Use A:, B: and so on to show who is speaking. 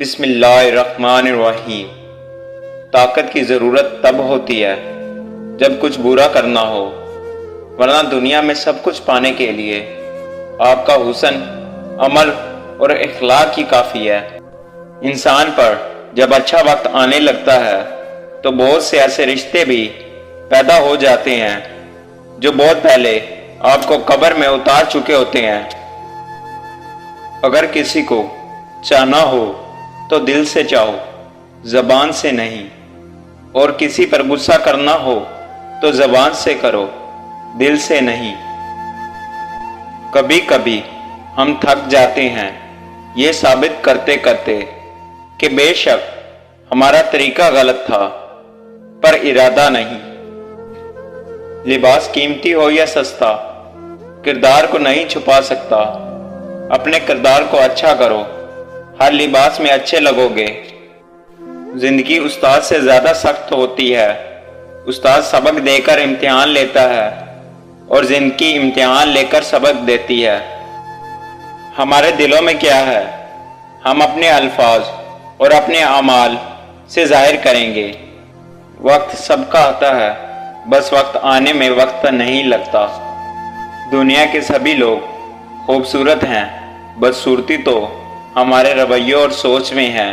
A: بسم اللہ الرحمن الرحیم۔ طاقت کی ضرورت تب ہوتی ہے جب کچھ برا کرنا ہو، ورنہ دنیا میں سب کچھ پانے کے لیے آپ کا حسن، عمل اور اخلاق ہی کافی ہے۔ انسان پر جب اچھا وقت آنے لگتا ہے تو بہت سے ایسے رشتے بھی پیدا ہو جاتے ہیں جو بہت پہلے آپ کو قبر میں اتار چکے ہوتے ہیں۔ اگر کسی کو چاہنا ہو تو دل سے چاہو، زبان سے نہیں، اور کسی پر غصہ کرنا ہو تو زبان سے کرو، دل سے نہیں۔ کبھی کبھی ہم تھک جاتے ہیں یہ ثابت کرتے کرتے کہ بے شک ہمارا طریقہ غلط تھا، پر ارادہ نہیں۔ لباس قیمتی ہو یا سستا، کردار کو نہیں چھپا سکتا۔ اپنے کردار کو اچھا کرو، ہر لباس میں اچھے لگو گے۔ زندگی استاد سے زیادہ سخت ہوتی ہے۔ استاد سبق دے کر امتحان لیتا ہے اور زندگی امتحان لے کر سبق دیتی ہے۔ ہمارے دلوں میں کیا ہے، ہم اپنے الفاظ اور اپنے اعمال سے ظاہر کریں گے۔ وقت سب کا آتا ہے، بس وقت آنے میں وقت نہیں لگتا۔ دنیا کے سبھی لوگ خوبصورت ہیں، بدصورتی تو ہمارے رویوں اور سوچ میں ہے۔